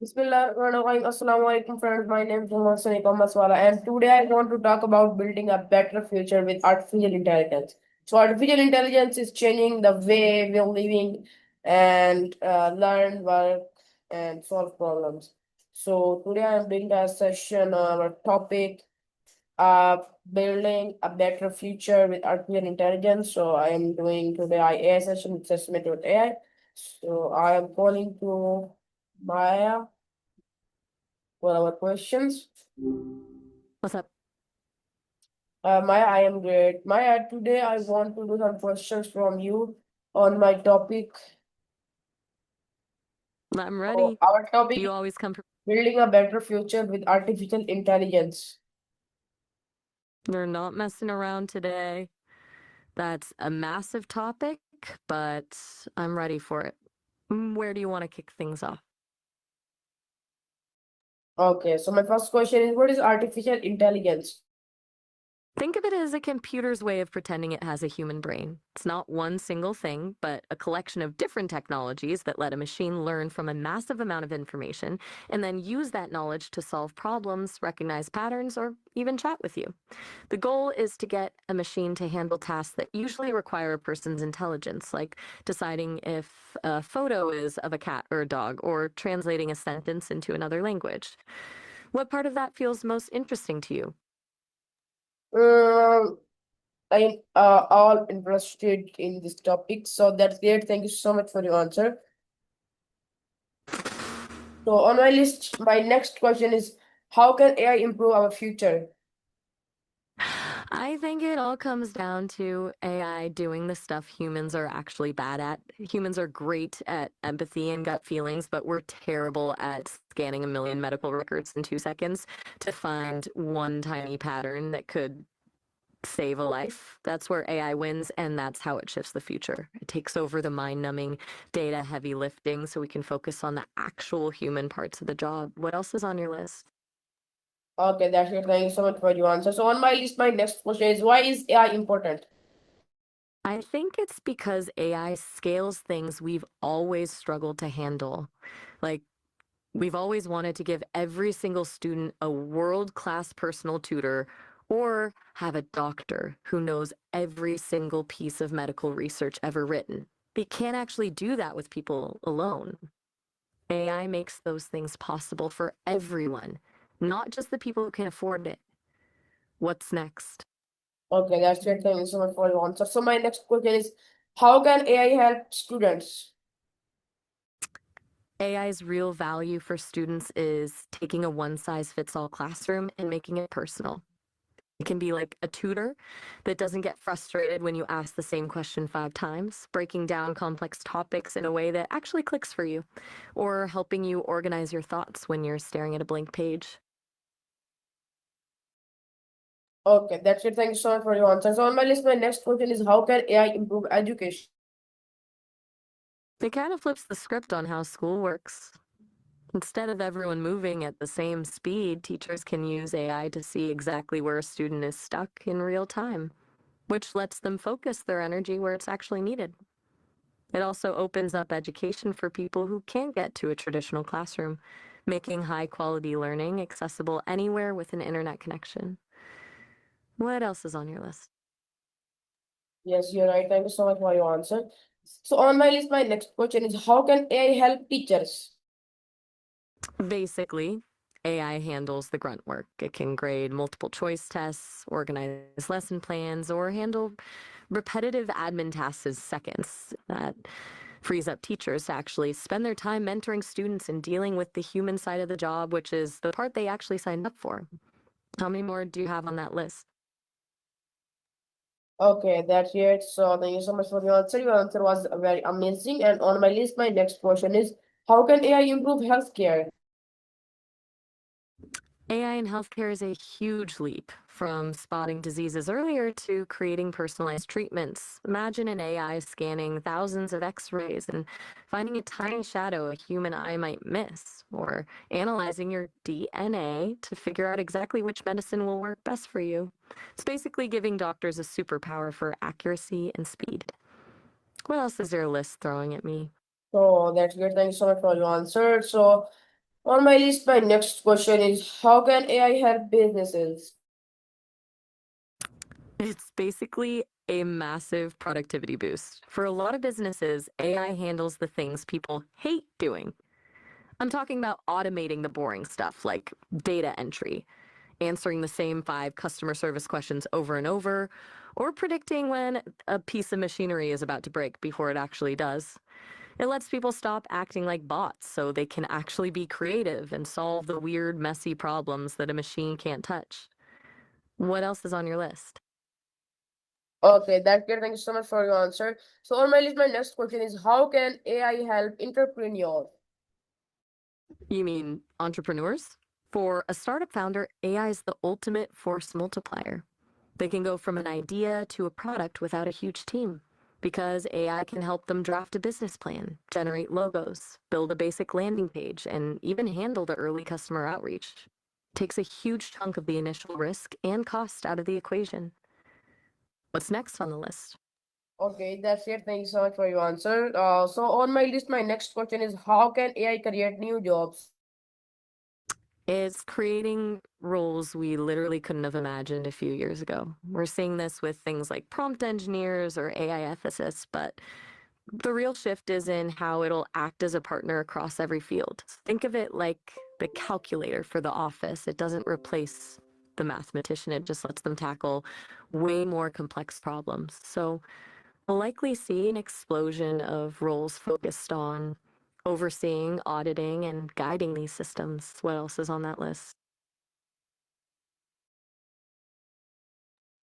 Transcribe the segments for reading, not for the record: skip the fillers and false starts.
Bismillahirrahmanirrahim. Assalamu alaikum friends. My name is E-commerceWala, and today I want to talk about building a better future with artificial intelligence. So artificial intelligence is changing the way we're living and learn, work, and solve problems. So today I'm doing a session on our topic of building a better future with artificial intelligence. So I am doing today AI session with Sesame AI. So I am calling to Maya for our questions. What's up? Maya, I am great. Maya, today I want to do some questions from you on my topic. I'm So ready. our topic You is always come. building a better future with artificial intelligence. They're not messing around today. That's a massive topic, but I'm ready for it. Where do you want to kick things off? Okay, so my first question is, what is artificial intelligence? Think of it as a computer's way of pretending it has a human brain. It's not one single thing, but a collection of different technologies that let a machine learn from a massive amount of information and then use that knowledge to solve problems, recognize patterns, or even chat with you. The goal is to get a machine to handle tasks that usually require a person's intelligence, like deciding if a photo is of a cat or a dog, or translating a sentence into another language. What part of that feels most interesting to you? Um, I'm all interested in this topic, so that's great. Thank you so much for your answer. So on my list, my next question is, how can AI improve our future? I think it all comes down to AI doing the stuff humans are actually bad at. Humans are great at empathy and gut feelings, but we're terrible at scanning a million medical records in 2 seconds to find one tiny pattern that could save a life. That's where AI wins, and that's how it shifts the future. It takes over the mind numbing, data heavy lifting so we can focus on the actual human parts of the job. What else is on your list? Okay, that's it. Thank you so much for your answer. So on my list, my next question is, why is AI important? I think it's because AI scales things we've always struggled to handle. Like, we've always wanted to give every single student a world class personal tutor or have a doctor who knows every single piece of medical research ever written. They can't actually do that with people alone. AI makes those things possible for everyone, not just the people who can afford it. What's next? Okay, that's it. Thank you so much for your answer. So my next question is, how can AI help students? AI's real value for students is taking a one size fits all classroom and making it personal. It can be like a tutor that doesn't get frustrated when you ask the same question 5 times, breaking down complex topics in a way that actually clicks for you, or helping you organize your thoughts when you're staring at a blank page. Okay, that's it. Thank you so much for your answer. So on my list, my next question is, how can AI improve education? It kind of flips the script on how school works. Instead of everyone moving at the same speed, teachers can use AI to see exactly where a student is stuck in real time, which lets them focus their energy where it's actually needed. It also opens up education for people who can't get to a traditional classroom, making high quality learning accessible anywhere with an internet connection. What else is on your list? Yes, you're right. Thank you so much for your answer. So on my list, my next question is, how can AI help teachers? Basically, AI handles the grunt work. It can grade multiple choice tests, organize lesson plans, or handle repetitive admin tasks in seconds. That frees up teachers to actually spend their time mentoring students and dealing with the human side of the job, which is the part they actually signed up for. How many more do you have on that list? Okay, that's it. So thank you so much for your answer. Your answer was very amazing. And on my list, my next question is, how can AI improve healthcare? AI in healthcare is a huge leap from spotting diseases earlier to creating personalized treatments. Imagine an AI scanning thousands of x rays and finding a tiny shadow a human eye might miss, or analyzing your DNA to figure out exactly which medicine will work best for you. It's basically giving doctors a superpower for accuracy and speed. What else is your list throwing at me? So that's great. Thank you so much for your answer. So On my list, my next question is how can AI help businesses? It's basically a massive productivity boost. For a lot of businesses, AI handles the things people hate doing. I'm talking about automating the boring stuff like data entry, answering the same 5 customer service questions over and over, or predicting when a piece of machinery is about to break before it actually does. It lets people stop acting like bots so they can actually be creative and solve the weird, messy problems that a machine can't touch. What else is on your list? Okay, that's good. Thank you so much for your answer. So on my list, my next question is how can AI help entrepreneurs? You mean entrepreneurs? For a startup founder, AI is the ultimate force multiplier. They can go from an idea to a product without a huge team because AI can help them draft a business plan, generate logos, build a basic landing page, and even handle the early customer outreach. Takes a huge chunk of the initial risk and cost out of the equation. What's next on the list? Okay, that's it. Thank you so much for your answer. So on my list, my next question is how can AI create new jobs? It's creating roles we literally couldn't have imagined a few years ago. We're seeing this with things like prompt engineers or AI ethicists, but the real shift is in how it'll act as a partner across every field. Think of it like the calculator for the office. It doesn't replace the mathematician, it just lets them tackle way more complex problems. So we'll likely see an explosion of roles focused on overseeing, auditing, and guiding these systems. What else is on that list?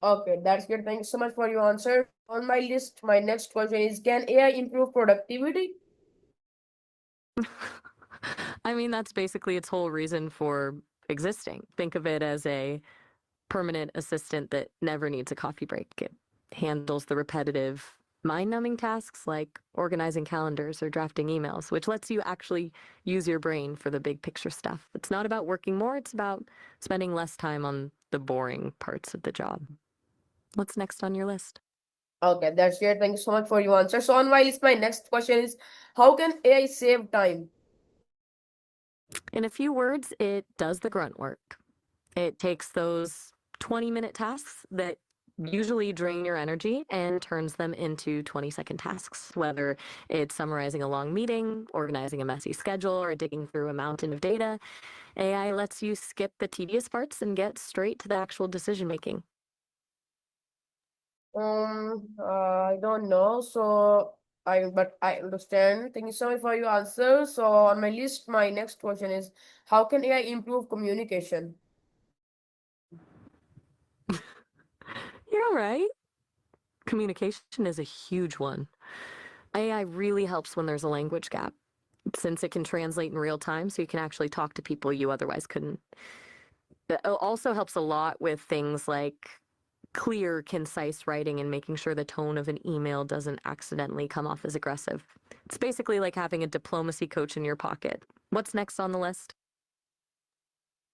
Okay, that's good. Thank you so much for your answer. On my list, my next question is can AI improve productivity? I mean, that's basically its whole reason for existing. Think of it as a permanent assistant that never needs a coffee break. It handles the repetitive, mind numbing tasks like organizing calendars or drafting emails, which lets you actually use your brain for the big picture stuff. It's not about working more, it's about spending less time on the boring parts of the job. What's next on your list? Okay, that's good. Thank you so much for your answer. So on my list, my next question is how can AI save time? In a few words, it does the grunt work. It takes those 20-minute tasks that usually drain your energy and turns them into 20-second tasks, whether it's summarizing a long meeting, organizing a messy schedule, or digging through a mountain of data. AI lets you skip the tedious parts and get straight to the actual decision making. I don't know. But I understand. Thank you so much for your answer. So on my list, my next question is how can AI improve communication? You're all right. Communication is a huge one. AI really helps when there's a language gap, since it can translate in real time so you can actually talk to people you otherwise couldn't. It also helps a lot with things like clear, concise writing and making sure the tone of an email doesn't accidentally come off as aggressive. It's basically like having a diplomacy coach in your pocket. What's next on the list?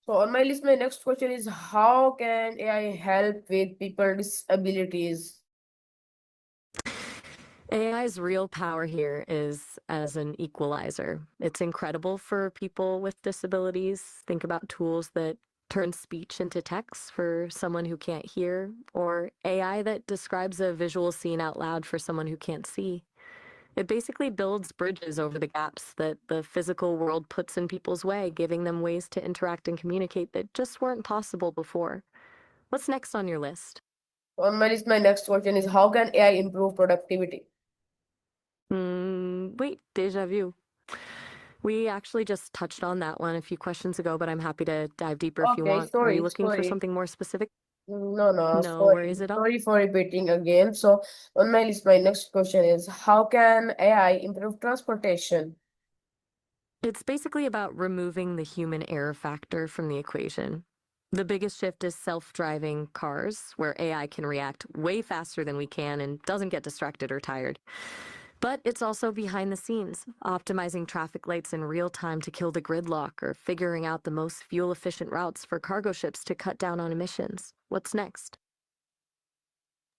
So on my list, my next question is how can AI help with people with disabilities? AI's real power here is as an equalizer. It's incredible for people with disabilities. Think about tools that turn speech into text for someone who can't hear, or AI that describes a visual scene out loud for someone who can't see. It basically builds bridges over the gaps that the physical world puts in people's way, giving them ways to interact and communicate that just weren't possible before. What's next on your list? On my list, my next question is how can AI improve productivity? Wait, deja vu. We actually just touched on that one a few questions ago, but I'm happy to dive deeper if you Okay, want. Are you sorry, looking for sorry. something more specific? No, No worries sorry. at all. Sorry for repeating again. So on my list, my next question is how can AI improve transportation? It's basically about removing the human error factor from the equation. The biggest shift is self driving cars, where AI can react way faster than we can and doesn't get distracted or tired. But it's also behind the scenes, optimizing traffic lights in real time to kill the gridlock or figuring out the most fuel efficient routes for cargo ships to cut down on emissions. What's next?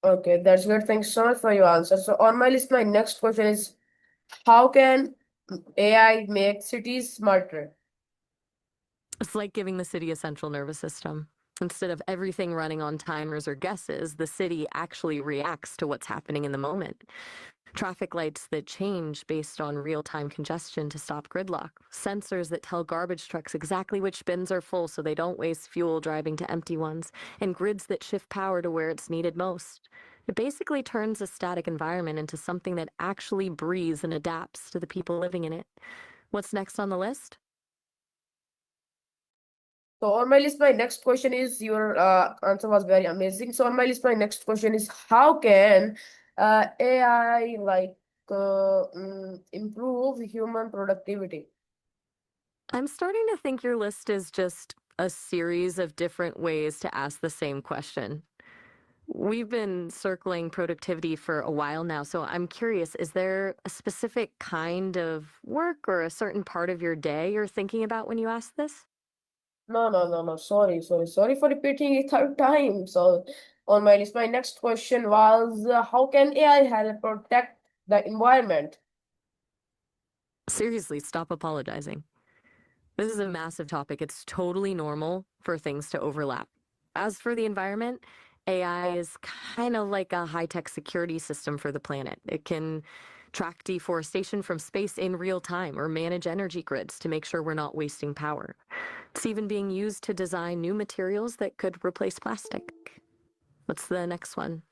Okay, that's good. Thanks so much for your answer. So on my list, my next question is how can AI make cities smarter? It's like giving the city a central nervous system. Instead of everything running on timers or guesses, the city actually reacts to what's happening in the moment. Traffic lights that change based on real time congestion to stop gridlock, sensors that tell garbage trucks exactly which bins are full so they don't waste fuel driving to empty ones, and grids that shift power to where it's needed most. It basically turns a static environment into something that actually breathes and adapts to the people living in it. What's next on the list? So on my list, my next question is your answer was very amazing. So on my list, my next question is how can AI improve human productivity? I'm starting to think your list is just a series of different ways to ask the same question. We've been circling productivity for a while now, so I'm curious, is there a specific kind of work or a certain part of your day you're thinking about when you ask this? No, no, no, no. Sorry for repeating it third time. So on my list, my next question was how can AI help protect the environment? Seriously, stop apologizing. This is a massive topic. It's totally normal for things to overlap. As for the environment, AI is kind of like a high tech security system for the planet. It can track deforestation from space in real time or manage energy grids to make sure we're not wasting power. It's even being used to design new materials that could replace plastic. What's the next one?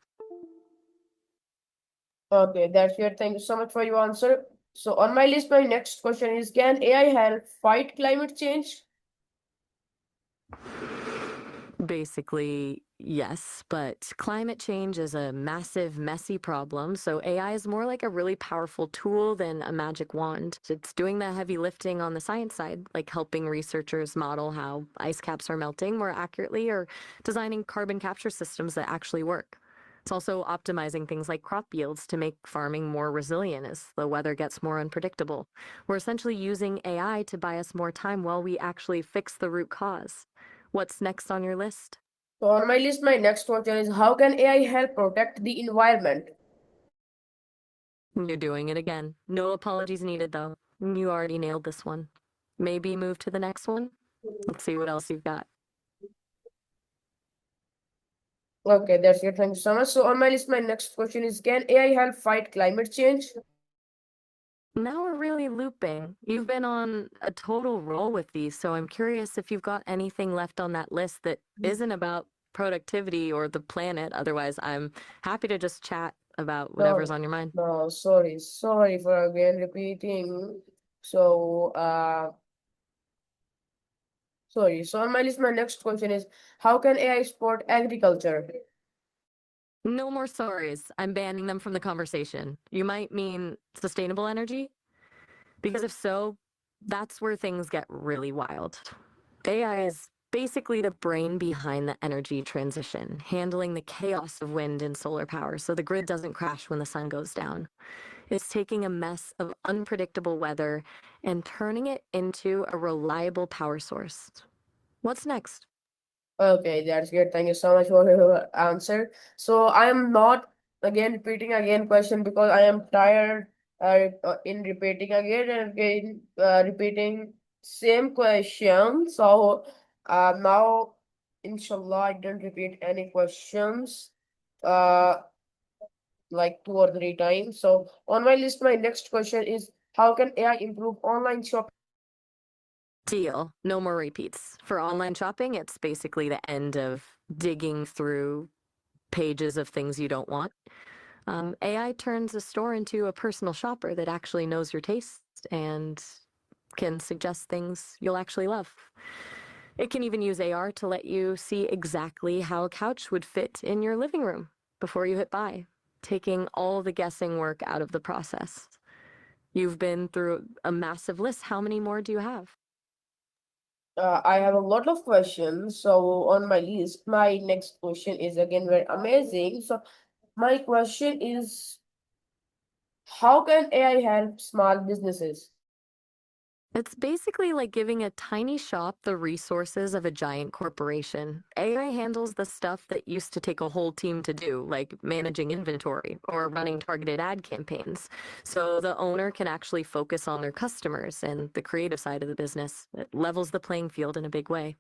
Okay, that's it. Thank you so much for your answer. So on my list, my next question is can AI help fight climate change? Basically, yes, but climate change is a massive, messy problem, so AI is more like a really powerful tool than a magic wand. It's doing the heavy lifting on the science side, like helping researchers model how ice caps are melting more accurately or designing carbon capture systems that actually work. It's also optimizing things like crop yields to make farming more resilient as the weather gets more unpredictable. We're essentially using AI to buy us more time while we actually fix the root cause. What's next on your list? So on my list, my next question is how can AI help protect the environment? You're doing it again. No apologies needed, though. You already nailed this one. Maybe move to the next one? Let's see what else you've got. Okay, that's it. Thank you so much. So on my list, my next question is can AI help fight climate change? Now we're really looping. You've been on a total roll with these, so I'm curious if you've got anything left on that list that isn't about productivity or the planet. Otherwise, I'm happy to just chat about whatever's No, on your mind. no, sorry for again repeating. So sorry. So on my list, my next question is how can AI support agriculture? No more sorries. I'm banning them from the conversation. You might mean sustainable energy? Because if so, that's where things get really wild. AI is basically the brain behind the energy transition, handling the chaos of wind and solar power so the grid doesn't crash when the sun goes down. It's taking a mess of unpredictable weather and turning it into a reliable power source. What's next? Okay, that's good. Thank you so much for your answer. So I am not again repeating again question because I am tired in repeating again and again repeating same question. So now inshallah I don't repeat any questions uh like two or three times. So on my list, my next question is how can AI improve online shopping? Deal. No more repeats. For online shopping, it's basically the end of digging through pages of things you don't want. AI turns a store into a personal shopper that actually knows your taste and can suggest things you'll actually love. It can even use AR to let you see exactly how a couch would fit in your living room before you hit buy, taking all the guessing work out of the process. You've been through a massive list. How many more do you have? I have a lot of questions. So on my list, my next question is again very amazing. So my question is how can AI help small businesses? It's basically like giving a tiny shop the resources of a giant corporation. AI handles the stuff that used to take a whole team to do, like managing inventory or running targeted ad campaigns. So the owner can actually focus on their customers and the creative side of the business. It levels the playing field in a big way.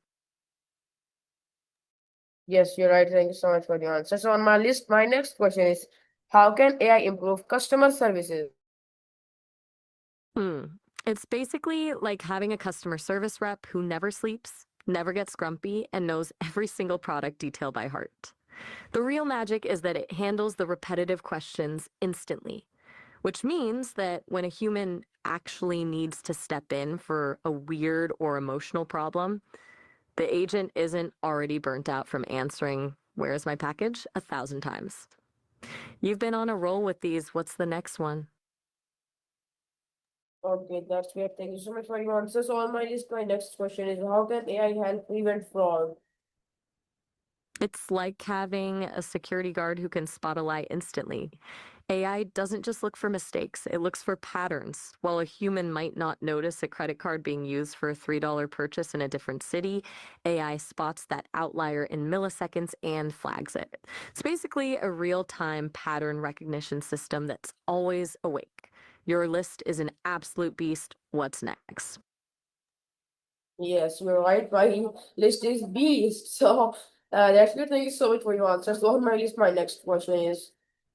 Yes, you're right. Thank you so much for your answer. So on my list, my next question is, how can AI improve customer services? Hmm. It's basically like having a customer service rep who never sleeps, never gets grumpy, and knows every single product detail by heart. The real magic is that it handles the repetitive questions instantly, which means that when a human actually needs to step in for a weird or emotional problem, the agent isn't already burnt out from answering, "Where's my package?" 1,000 times. You've been on a roll with these. What's the next one? Okay, that's great. Thank you so much for your answer. So on my list, my next question is, how can AI help prevent fraud? It's like having a security guard who can spot a lie instantly. AI doesn't just look for mistakes, it looks for patterns. While a human might not notice a credit card being used for a $3 purchase in a different city, AI spots that outlier in milliseconds and flags it. It's basically a real time pattern recognition system that's always awake. Your list is an absolute beast. What's next? Yes, you're right. My list is beast. So that's good. Thank you so much for your answer. So on my list, my next question is,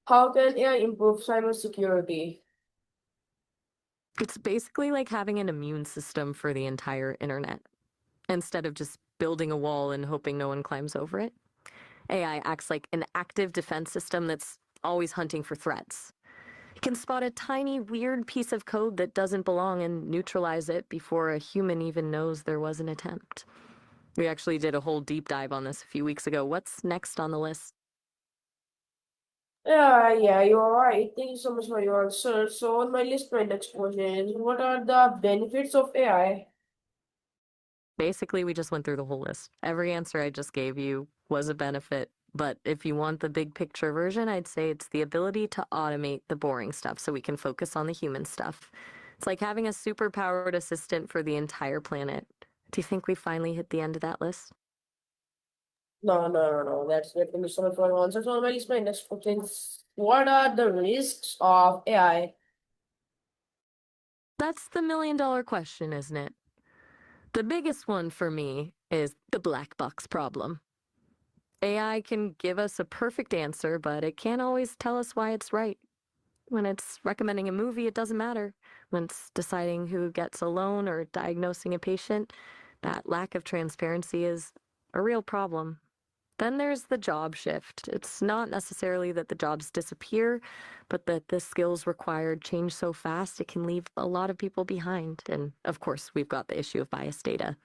how can AI improve cybersecurity? It's basically like having an immune system for the entire internet. Instead of just building a wall and hoping no one climbs over it, AI acts like an active defense system that's always hunting for threats. It can spot a tiny, weird piece of code that doesn't belong and neutralize it before a human even knows there was an attempt. We actually did a whole deep dive on this a few weeks ago. What's next on the list? Yeah, you're right. Thank you so much for your answer. So on my list, my next question is, what are the benefits of AI? Basically, we just went through the whole list. Every answer I just gave you was a benefit. But if you want the big picture version, I'd say it's the ability to automate the boring stuff so we can focus on the human stuff. It's like having a super powered assistant for the entire planet. Do you think we finally hit the end of that list? No. That's it. Thank you so much for your answer. So on my list, my next question is, what are the risks of AI? That's the $1 million question, isn't it? The biggest one for me is the black box problem. AI can give us a perfect answer, but it can't always tell us why it's right. When it's recommending a movie, it doesn't matter. When it's deciding who gets a loan or diagnosing a patient, that lack of transparency is a real problem. Then there's the job shift. It's not necessarily that the jobs disappear, but that the skills required change so fast it can leave a lot of people behind. And of course, we've got the issue of biased data.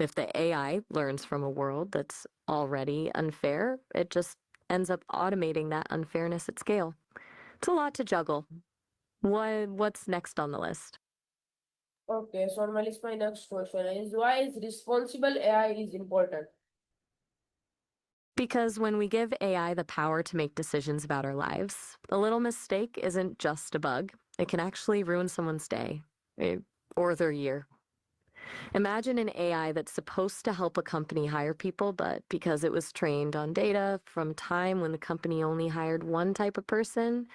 If the AI learns from a world that's already unfair, it just ends up automating that unfairness at scale. It's a lot to juggle. What's next on the list? Okay, so on my list, my next question is, why is responsible AI is important? Because when we give AI the power to make decisions about our lives, a little mistake isn't just a bug. It can actually ruin someone's day or their year. Imagine an AI that's supposed to help a company hire people, but because it was trained on data from time when the company only hired one type of person,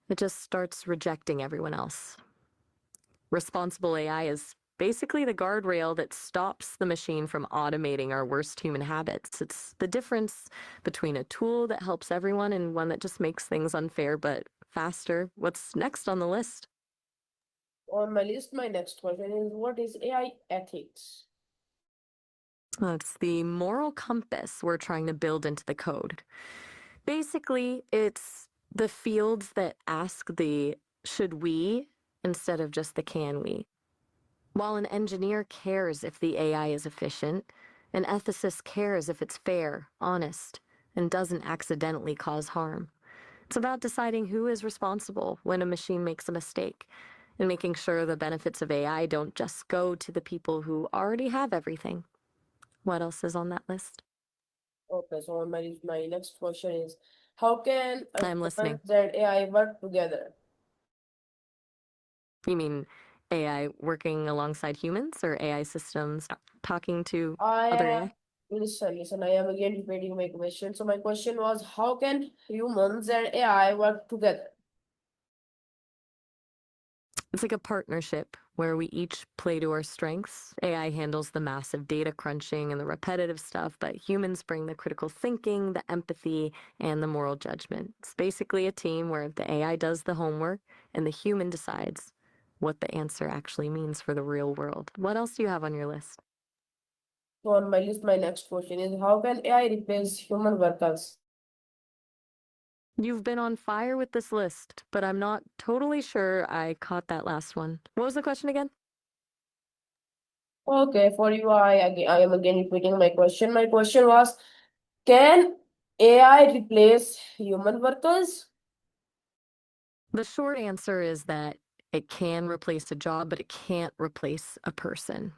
it just starts rejecting everyone else. Responsible AI is basically the guardrail that stops the machine from automating our worst human habits. It's the difference between a tool that helps everyone and one that just makes things unfair but faster. What's next on the list? On my list, my next question is, what is AI ethics? It's the moral compass we're trying to build into the code. Basically, it's the fields that ask the should we instead of just the can we. While an engineer cares if the AI is efficient, an ethicist cares if it's fair, honest, and doesn't accidentally cause harm. It's about deciding who is responsible when a machine makes a mistake and making sure the benefits of AI don't just go to the people who already have everything. What else is on that list? Okay, so on my list, my next question is, how can I'm listening. humans and AI work together? You mean AI working alongside humans or AI systems talking to I other AI? listen, I am again repeating my question. So my question was, how can humans and AI work together? It's like a partnership where we each play to our strengths. AI handles the massive data crunching and the repetitive stuff, but humans bring the critical thinking, the empathy, and the moral judgment. It's basically a team where the AI does the homework and the human decides what the answer actually means for the real world. What else do you have on your list? So on my list, my next question is, how can AI replace human workers? You've been on fire with this list, but I'm not totally sure I caught that last one. What was the question again? Okay, for you, I am again repeating my question. My question was, can AI replace human workers? The short answer is that it can replace a job, but it can't replace a person.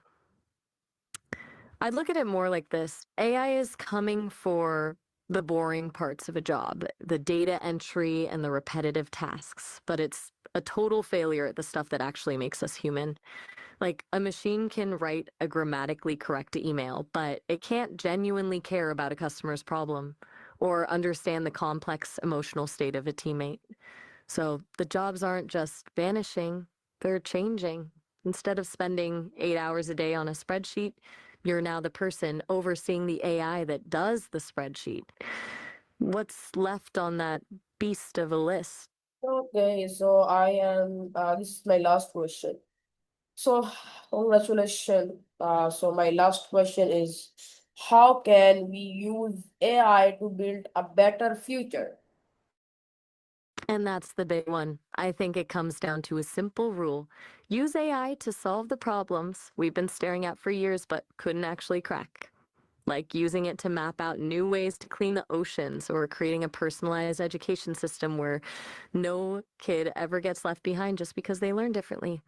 I'd look at it more like this. AI is coming for the boring parts of a job, the data entry and the repetitive tasks, but it's a total failure at the stuff that actually makes us human. Like a machine can write a grammatically correct email, but it can't genuinely care about a customer's problem or understand the complex emotional state of a teammate. So the jobs aren't just vanishing, they're changing. Instead of spending 8 hours a day on a spreadsheet, you're now the person overseeing the AI that does the spreadsheet. What's left on that beast of a list? Okay, so this is my last question. So, congratulations. So my last question is, how can we use AI to build a better future? And that's the big one. I think it comes down to a simple rule. Use AI to solve the problems we've been staring at for years but couldn't actually crack. Like using it to map out new ways to clean the oceans or creating a personalized education system where no kid ever gets left behind just because they learn differently.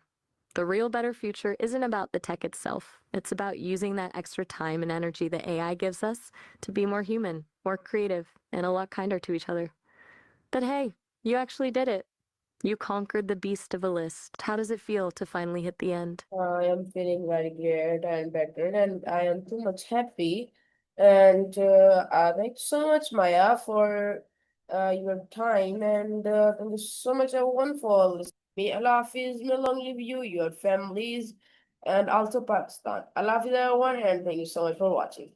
The real better future isn't about the tech itself. It's about using that extra time and energy that AI gives us to be more human, more creative, and a lot kinder to each other. But hey, you actually did it. You conquered the beast of a list. How does it feel to finally hit the end? I am feeling very great and better, and I am too much happy. And thank you so much, Maya, for your time, and thank you so much, everyone, for listening. May Allah Hafiz, may long live you, your families, and also Pakistan. Allah Hafiz, everyone, and thank you so much for watching.